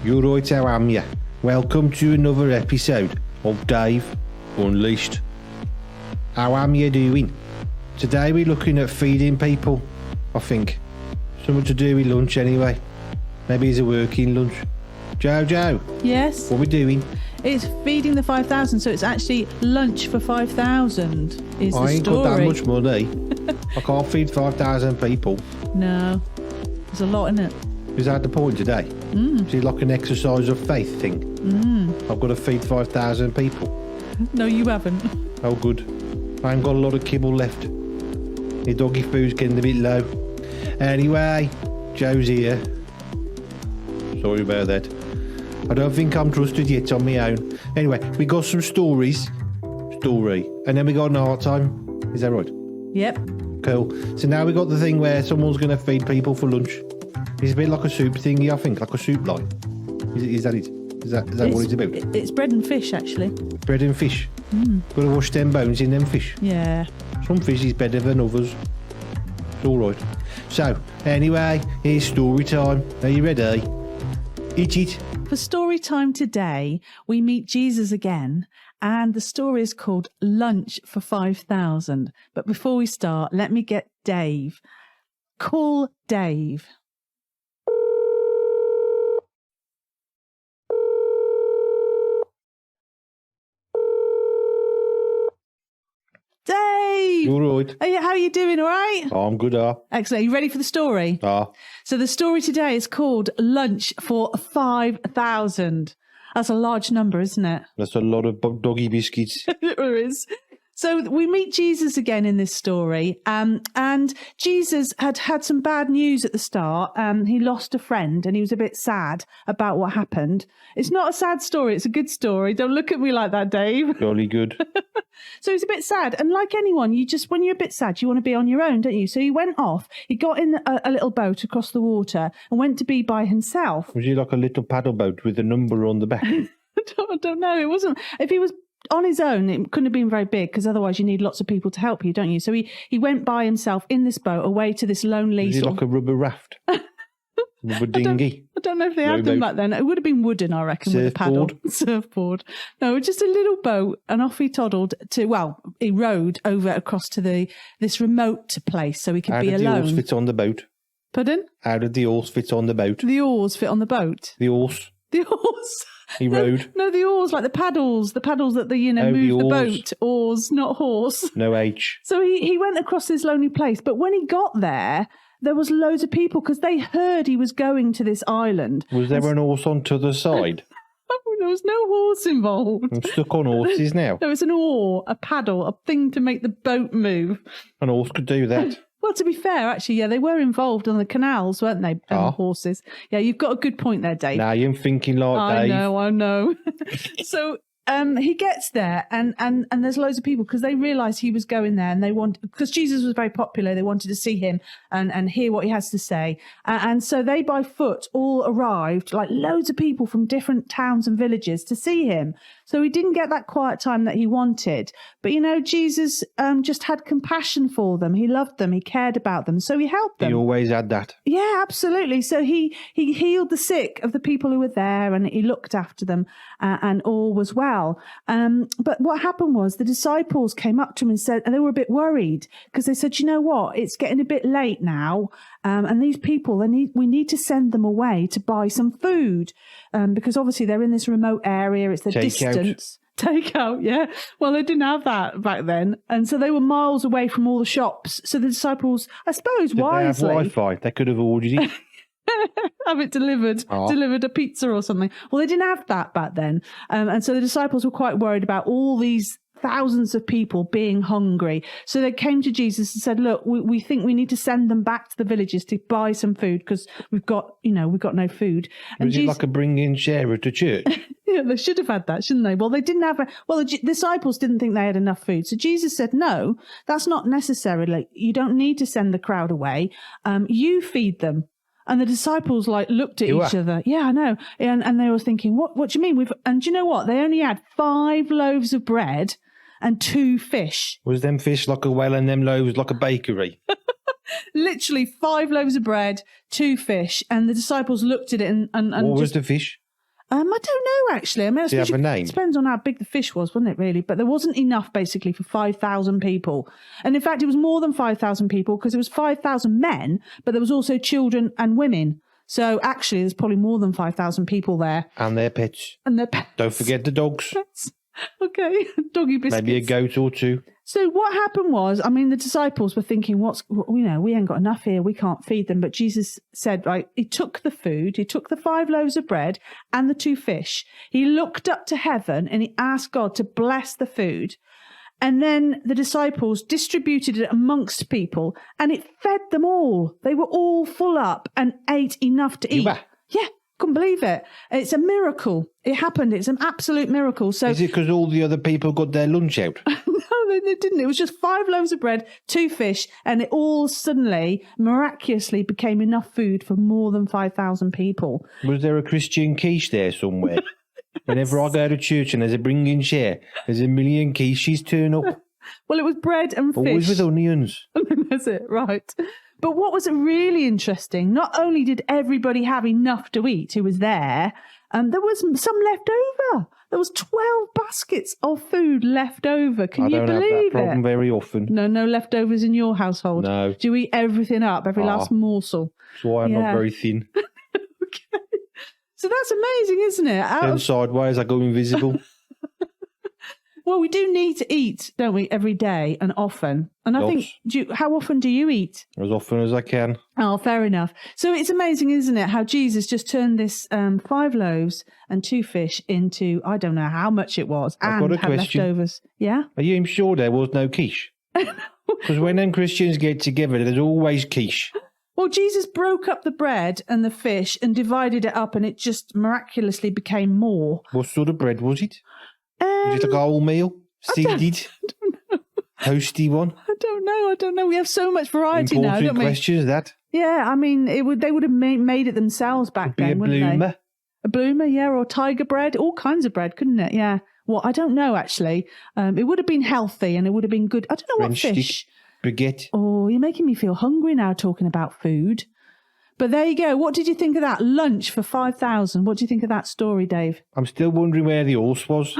You're right, how am ya? Welcome to another episode of Dave Unleashed. How am you doing? Today we're looking at feeding people, I think. Something to do with lunch anyway. Maybe it's a working lunch. Jojo. Yes? What are we doing? It's feeding the 5,000, so it's actually lunch for 5,000 is the story. I ain't got that much money. I can't feed 5,000 people. No. There's a lot in it. Is that the point today? Is it like an exercise of faith thing? I've got to feed 5,000 people. No, you haven't. Oh, good. I ain't got a lot of kibble left. The doggy food's getting a bit low. Anyway, Joe's here. Sorry about that. I don't think I'm trusted yet on my own. Anyway, we got some stories. And then we got an art time. Is that right? Yep. Cool. So now we got the thing where someone's going to feed people for lunch. It's a bit like a soup thingy, I think, like a soup line. Is that it? Is that what it's about? It's bread and fish, actually. Bread and fish. Got to wash them bones in them fish. Yeah. Some fish is better than others. It's all right. So, anyway, here's story time. Are you ready? Eat it. For story time today, we meet Jesus again, and the story is called Lunch for 5,000. But before we start, let me get Dave. Call Dave. Dave! You all right? How are you doing? All right? Oh, I'm good, Excellent. Are you ready for the story? So the story today is called Lunch for 5,000. That's a large number, isn't it? That's a lot of doggy biscuits. There is. So we meet Jesus again in this story, and Jesus had some bad news at the start. He lost a friend, and he was a bit sad about what happened. It's not a sad story; it's a good story. Don't look at me like that, Dave. Jolly good. So he's a bit sad, and like anyone, when you're a bit sad, you want to be on your own, don't you? So he went off. He got in a little boat across the water and went to be by himself. Was he like a little paddle boat with a number on the back? I don't know. It wasn't. If he was on his own, it couldn't have been very big, because otherwise you need lots of people to help you, don't you? So he went by himself in this boat away to this lonely... Was he like a rubber raft? Rubber dinghy? I don't know if they had them back then. It would have been wooden, I reckon, with a paddle. Surfboard. No, just a little boat, and off he toddled he rowed over across to this remote place so he could be alone. How did the oars fit on the boat? Pardon? How did the oars fit on the boat? The oars fit on the boat. The oars? The oars. He rowed? No, the oars, like the paddles that move the boat. Oars, not horse. No H. So he went across this lonely place, but when he got there was loads of people, because they heard he was going to this island. Was there an horse on to the side? There was no horse involved. I'm stuck on horses now. No, it's an oar, a paddle, a thing to make the boat move. An horse could do that. Well, to be fair, actually, yeah, they were involved on the canals, weren't they? Horses. Yeah, you've got a good point there, Dave. Now you're thinking like Dave. I know. So he gets there, and there's loads of people, because they realised he was going there, and because Jesus was very popular, they wanted to see him and hear what he has to say. And so they by foot all arrived, like loads of people from different towns and villages to see him. So he didn't get that quiet time that he wanted. But, Jesus just had compassion for them. He loved them. He cared about them. So he helped them. He always had that. Yeah, absolutely. So he healed the sick of the people who were there, and he looked after them, and all was well. But what happened was the disciples came up to him and said, and they were a bit worried, because they said, you know what, it's getting a bit late now. And these people, we need to send them away to buy some food, because obviously they're in this remote area. It's the distance. Takeout, yeah. Well, they didn't have that back then. And so they were miles away from all the shops. So the disciples, I suppose, wisely... They have Wi-Fi? They could have ordered it. Have it delivered a pizza or something. Well, they didn't have that back then. And so the disciples were quite worried about all these thousands of people being hungry. So they came to Jesus and said, look, we think we need to send them back to the villages to buy some food, because we've got no food. And Was it like a bring-in sharer to church? Yeah, they should have had that, shouldn't they? Well, they didn't have the disciples didn't think they had enough food. So Jesus said, no, that's not necessarily. You don't need to send the crowd away. You feed them. And the disciples looked at each other. Yeah, I know. And they were thinking, what do you mean? And do you know what? They only had 5 loaves of bread and 2 fish. Was them fish like a well and them loaves like a bakery? Literally 5 loaves of bread, 2 fish. And the disciples looked at it and what was just, the fish? I don't know, actually. I mean, I Do you suppose have a name? it depends on how big the fish was, wasn't it, really? But there wasn't enough, basically, for 5,000 people. And in fact, it was more than 5,000 people because it was 5,000 men, but there was also children and women. So actually, there's probably more than 5,000 people there. And their pets. And their pets. Don't forget the dogs. Okay, doggy biscuits. Maybe a goat or two. So what happened was, I mean, the disciples were thinking, we ain't got enough here. We can't feed them. But Jesus said, right, he took the food, he took the 5 loaves of bread and the 2 fish. He looked up to heaven and he asked God to bless the food. And then the disciples distributed it amongst people and it fed them all. They were all full up and ate enough to eat. Yeah. Couldn't believe it. It's a miracle. It happened. It's an absolute miracle. So is it because all the other people got their lunch out? No, they didn't. It was just 5 loaves of bread, 2 fish, and it all suddenly, miraculously became enough food for more than 5,000 people. Was there a Christian quiche there somewhere? Whenever I go to church and there's a bringing chair, there's a million quiches turn up. Well, it was bread and fish. Always with onions. That's it, right. But what was really interesting, not only did everybody have enough to eat who was there, there was some left over. There was 12 baskets of food left over. Can you believe it? I don't have that problem very often. No leftovers in your household? No. Do you eat everything up, every last morsel? That's why I'm not very thin. Okay. So that's amazing, isn't it? Turn sideways, I go invisible. Well, we do need to eat, don't we, every day and often. And I think, how often do you eat? As often as I can. Oh, fair enough. So it's amazing, isn't it, how Jesus just turned this 5 loaves and 2 fish into, I don't know how much it was, I've got a question. Leftovers. Yeah? Are you sure there was no quiche? Because when them Christians get together, there's always quiche. Well, Jesus broke up the bread and the fish and divided it up and it just miraculously became more. What sort of bread was it? Was it like a whole meal? Seeded? I don't know. Toasty one? I don't know. We have so much variety now, don't we? Important question, that. Yeah, I mean, they would have made it themselves back then, wouldn't they? Bloomer. A bloomer, yeah, or tiger bread, all kinds of bread, couldn't it? Yeah. Well, I don't know, actually. It would have been healthy and it would have been good. I don't know French what fish. stick, baguette. Oh, you're making me feel hungry now talking about food. But there you go. What did you think of that? Lunch for 5,000. What do you think of that story, Dave? I'm still wondering where the horse was.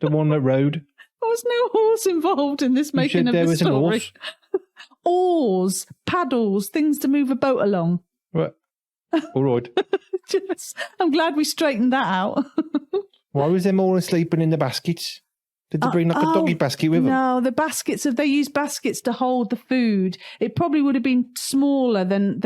The one that rode. There was no horse involved in this making of the story. An horse? Oars, paddles, things to move a boat along. Right. All right. Yes. I'm glad we straightened that out. Why was them all sleeping in the baskets? Did they bring like a doggy basket with them? No, the baskets, they used baskets to hold the food. It probably would have been smaller than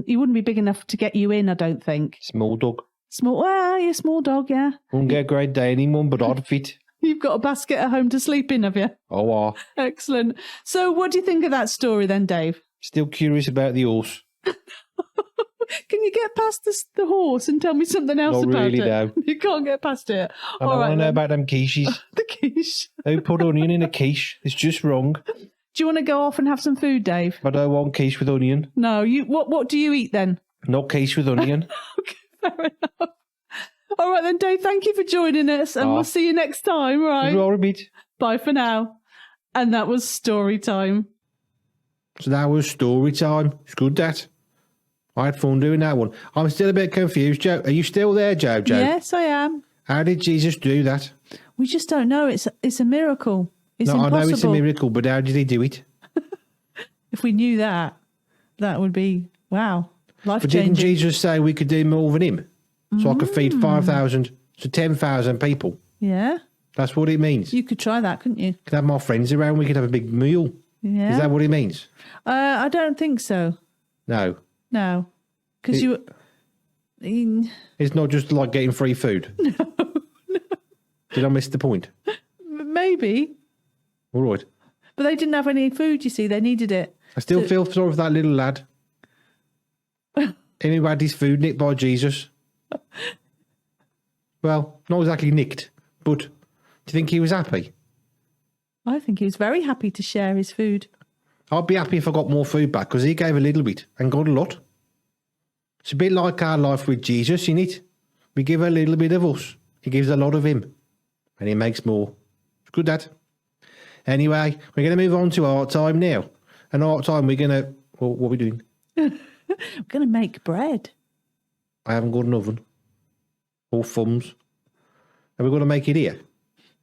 it wouldn't be big enough to get you in, I don't think. Small dog. Yeah, small dog, yeah. Wouldn't get a great day anyone, but I'd fit. You've got a basket at home to sleep in, have you? Oh, excellent. So what do you think of that story then, Dave? Still curious about the horse. Can you get past the horse and tell me something else about really, it? no. You can't get past it. I want to know about them quiches. The quiche. Who put onion in a quiche? It's just wrong. Do you want to go off and have some food, Dave? I don't want quiche with onion. No, what do you eat then? Not quiche with onion. Okay, fair enough. All right then, Dave, thank you for joining us and we'll see you next time, right? You're a bit. Bye for now. And that was story time. So that was story time. It's good, that. I had fun doing that one. I'm still a bit confused, Joe. Are you still there, Jojo? Yes, I am. How did Jesus do that? We just don't know. It's a miracle. It's impossible. I know it's a miracle, but how did he do it? If we knew that would be, wow, life-changing. But didn't Jesus say we could do more than him? So I could feed 5,000 to 10,000 people. Yeah. That's what it means. You could try that, couldn't you? Could have my friends around. We could have a big meal. Yeah. Is that what it means? I don't think so. No. No. Because it's not just like getting free food. No. Did I miss the point? Maybe. All right. But they didn't have any food, you see. They needed it. I still feel sorry for that little lad. He had his food nicked by Jesus. Well, not exactly nicked, but do you think he was happy? I think he was very happy to share his food. I'd be happy if I got more food back because he gave a little bit and got a lot. It's a bit like our life with Jesus, isn't it? We give a little bit of us. He gives a lot of him. And he makes more. It's good, that. Anyway, we're going to move on to art time now. And art time, we're going to... Well, what are we doing? We're going to make bread. I haven't got an oven. or thumbs. Are we going to make it here?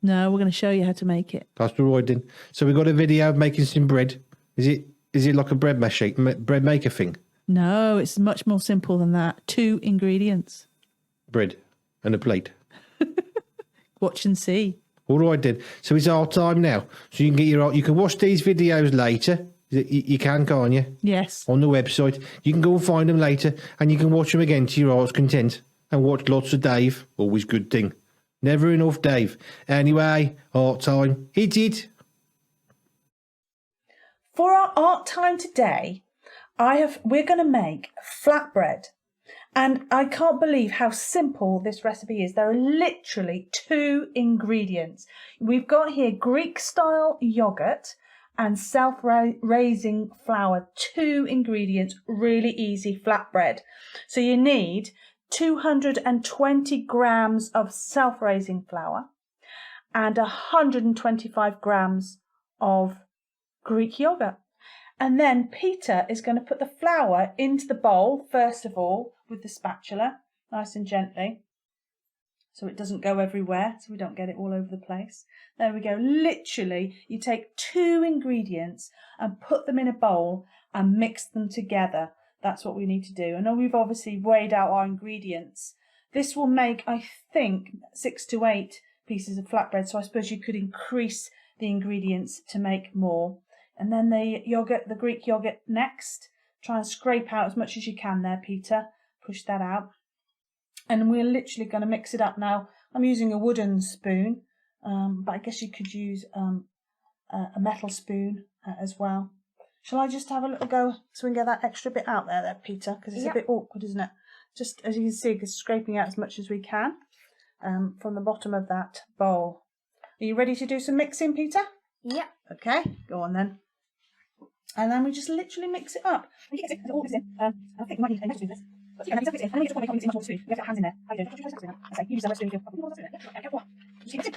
No, we're going to show you how to make it. That's all right then. So we got a video of making some bread. Is it like a bread maker thing? No, it's much more simple than that. 2 ingredients. Bread and a plate. Watch and see. All right then. So it's our time now. So you can you can watch these videos later. You can, can't you? Yes. On the website. You can go and find them later, and you can watch them again to your heart's content. And watch lots of Dave. Always good thing. Never enough Dave. Anyway, art time. Hit it. For our art time today, we're going to make flatbread. And I can't believe how simple this recipe is. There are literally 2 ingredients. We've got here Greek-style yogurt and self-raising flour. 2 ingredients, really easy flatbread. So you need 220 grams of self-raising flour and 125 grams of Greek yogurt. And then Peter is going to put the flour into the bowl, first of all, with the spatula, nice and gently, so it doesn't go everywhere, so we don't get it all over the place. There we go. Literally, you take 2 ingredients and put them in a bowl and mix them together. That's what we need to do. I know we've obviously weighed out our ingredients. This will make, I think, 6 to 8 pieces of flatbread, so I suppose you could increase the ingredients to make more. And then the yogurt, the Greek yogurt next. Try and scrape out as much as you can there, Peter. Push that out. And we're literally going to mix it up now. I'm using a wooden spoon, but I guess you could use a metal spoon as well. Shall I just have a little go so we can get that extra bit out there, Peter? Because it's a bit awkward, isn't it? Just as you can see, just scraping out as much as we can from the bottom of that bowl. Are you ready to do some mixing, Peter? Yep. Okay, go on then. And then we just literally mix it up. I think you might need to do this. But yeah, it's okay. And you just want to make it much more spoon. You have to have hands in there. How are you doing? Just hands in there. I say, you use the spoon. Just keep it.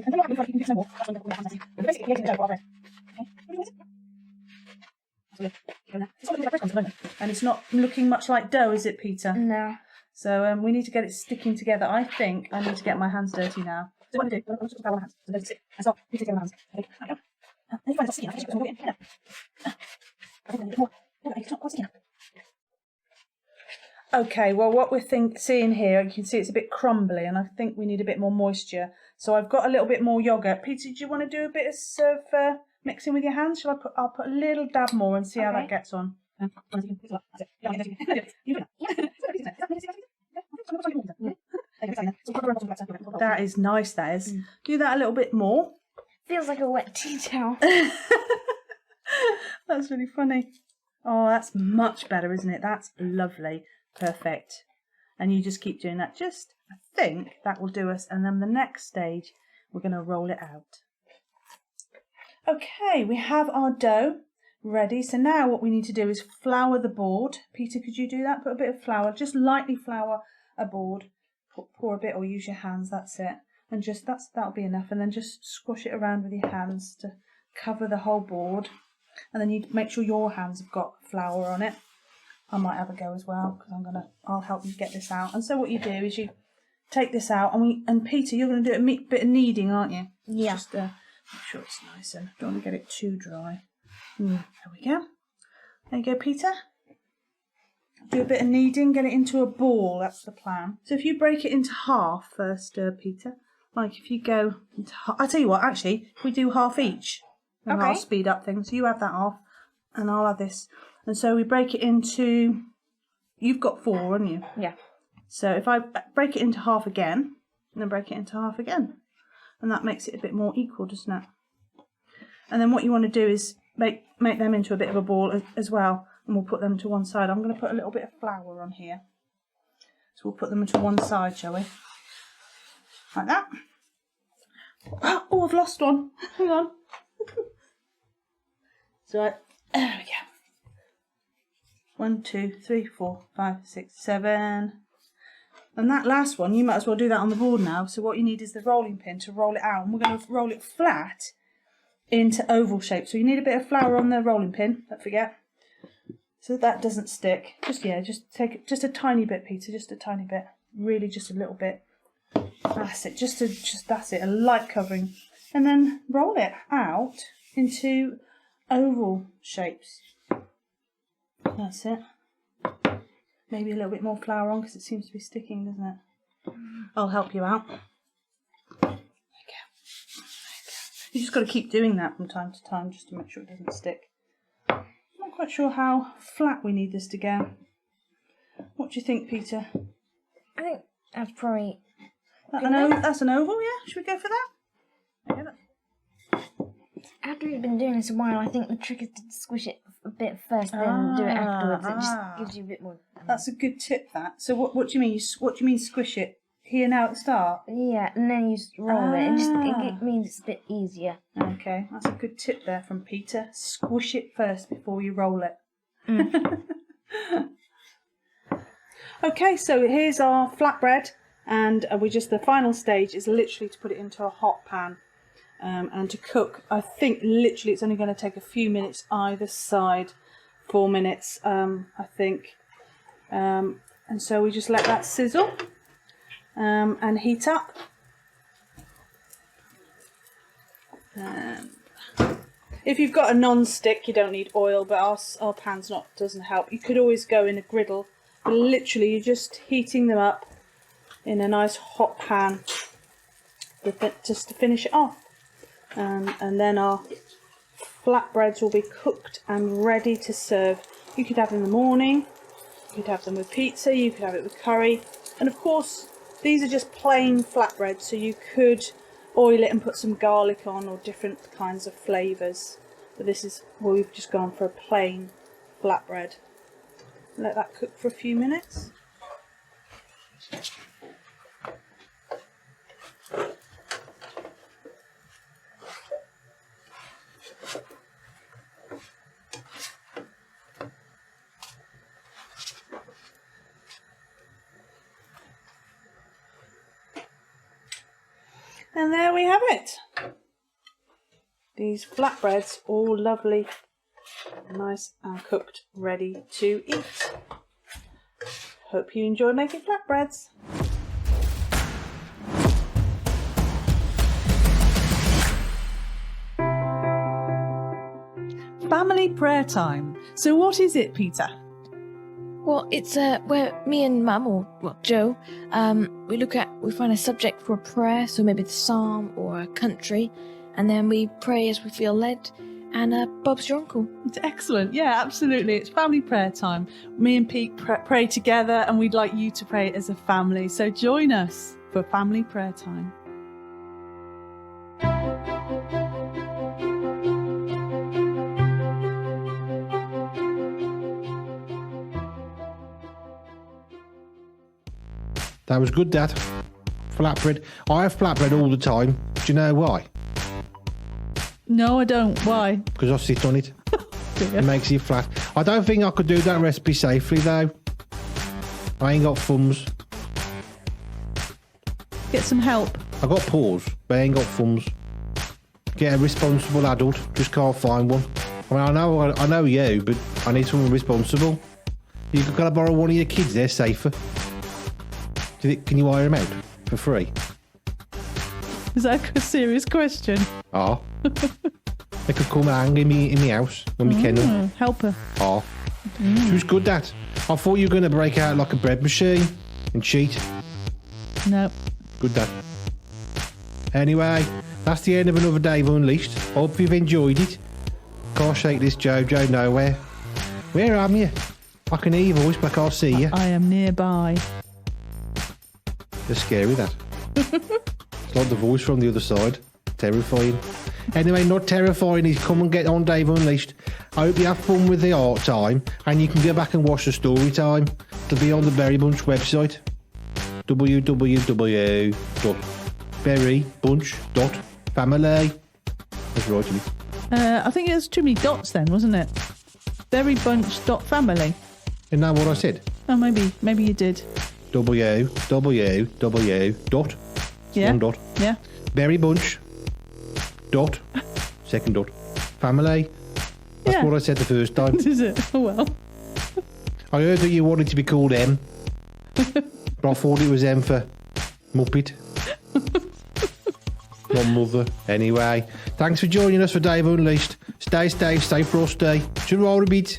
And don't worry, you can do some more. That's when you have hands in. But basically, creating the dough for our bread. Okay. It's all looking like breadcrumbs at the moment. And it's not looking much like dough, is it, Peter? No. So we need to get it sticking together. I think I need to get my hands dirty now. So what I do, I'm just going to put my hands. So let it sit. And stop. You take your hands. Okay. There you go. And you find it's sticky enough. Just put some more in. I think a bit more. It's not quite sticky enough. Okay, well, what we're seeing here, you can see it's a bit crumbly, and I think we need a bit more moisture. So I've got a little bit more yogurt. Peter, do you want to do a bit of mixing with your hands? Shall I put? I'll put a little dab more and see how that gets on. That is nice. That is. Do that a little bit more. Feels like a wet tea towel. That's really funny. Oh, that's much better, isn't it? That's lovely. Perfect. And you just keep doing that. Just, I think that will do us. And then the next stage, we're going to roll it out. Okay, we have our dough ready. So now what we need to do is flour the board. Peter, could you do that? Put a bit of flour, just lightly flour a board. Pour a bit or use your hands, that's it. And just, that'll be enough. And then just squash it around with your hands to cover the whole board. And then you make sure your hands have got flour on it. I might have a go as well because I'll help you get this out. And so what you do is you take this out and Peter, you're going to do a bit of kneading, aren't you? Yeah. Just make sure it's nice and don't want to get it too dry. There we go. There you go, Peter. Do a bit of kneading, get it into a ball. That's the plan. So if you break it into half first, Peter, like if you go into half, I'll tell you what, actually, if we do half each, and I'll speed up things. So you have that half, and I'll have this. And so we break it into, you've got 4, haven't you? Yeah. So if I break it into half again, and then break it into half again, and that makes it a bit more equal, doesn't it? And then what you want to do is make them into a bit of a ball as well, and we'll put them to one side. I'm going to put a little bit of flour on here. So we'll put them to one side, shall we? Like that. Oh, I've lost one. Hang on. So there we go. 1, 2, 3, 4, 5, 6, 7. And that last one, you might as well do that on the board now. So what you need is the rolling pin to roll it out. And we're going to roll it flat into oval shape. So you need a bit of flour on the rolling pin, don't forget. So that doesn't stick. Just take just a tiny bit, Peter, just a tiny bit. Really just a little bit. That's it. Just that's it. A light covering, and then roll it out into oval shapes. That's it. Maybe a little bit more flour on because it seems to be sticking, doesn't it? I'll help you out. There you go. You just got to keep doing that from time to time just to make sure it doesn't stick. I'm not quite sure how flat we need this to go. What do you think, Peter? I think that's probably... That's an oval, yeah? Should we go for that? Okay, After we've been doing this a while, I think the trick is to squish it a bit first, then do it afterwards. It just gives you a bit more... That's a good tip, that. So what do you mean? What do you mean squish it? Here now at the start? Yeah, and then you just roll it. It means it's a bit easier. Okay, that's a good tip there from Peter. Squish it first before you roll it. Okay, so here's our flatbread, and the final stage is literally to put it into a hot pan and to cook. I think literally it's only going to take a few minutes either side, 4 minutes, I think. And so we just let that sizzle and heat up. If you've got a non-stick, you don't need oil, but our pan's doesn't help. You could always go in a griddle. But literally, you're just heating them up in a nice hot pan just to finish it off. And then our flatbreads will be cooked and ready to serve. You could have them in the morning, you could have them with pizza, you could have it with curry. And of course, these are just plain flatbreads, so you could oil it and put some garlic on or different kinds of flavours. But we've just gone for a plain flatbread. Let that cook for a few minutes. And there we have it. These flatbreads, all lovely, nice and cooked, ready to eat. Hope you enjoy making flatbreads. Family prayer time. So what is it, Peter? Well, it's where me and Mum, or Joe, we find a subject for a prayer, so maybe the psalm or a country, and then we pray as we feel led. And Bob's your uncle. It's excellent. Yeah, absolutely. It's family prayer time. Me and Pete pray together, and we'd like you to pray as a family. So join us for family prayer time. That was good, Dad. Flatbread. I have flatbread all the time. Do you know why? No, I don't. Why? Because I sit on it. It makes it flat. I don't think I could do that recipe safely, though. I ain't got thumbs. Get some help. I got paws, but I ain't got thumbs. Get a responsible adult. Just can't find one. I mean, I know you, but I need someone responsible. You've got to borrow one of your kids. They're safer. Can you hire them out for free? Is that a serious question? Ah. They could come and hang in me house when we can. Help her. Ah. She was good, Dad. I thought you were going to break out like a bread machine and cheat. No. Good, Dad. Anyway, that's the end of another day of Unleashed. Hope you've enjoyed it. Can't shake this Jojo nowhere. Where am you? I can hear your voice, but I can't see you. I am nearby. It's scary, that. It's like the voice from the other side. Terrifying. Anyway, not terrifying is come and get on Dave Unleashed. I hope you have fun with the art time, and you can go back and watch the story time. It'll be on the Berry Bunch website. www.berrybunch.family. That's right, isn't it? I think it was too many dots then, wasn't it? Berrybunch.family. Isn't that what I said? Oh, maybe you did. www. Yeah. One dot. Yeah. Berry Bunch. Dot. Second dot. Family. That's what I said the first time. Is it? Oh, well. I heard that you wanted to be called M. But I thought it was M for Muppet. My mother. Anyway, thanks for joining us for Dave Unleashed. Stay frosty. Cheerio a bit.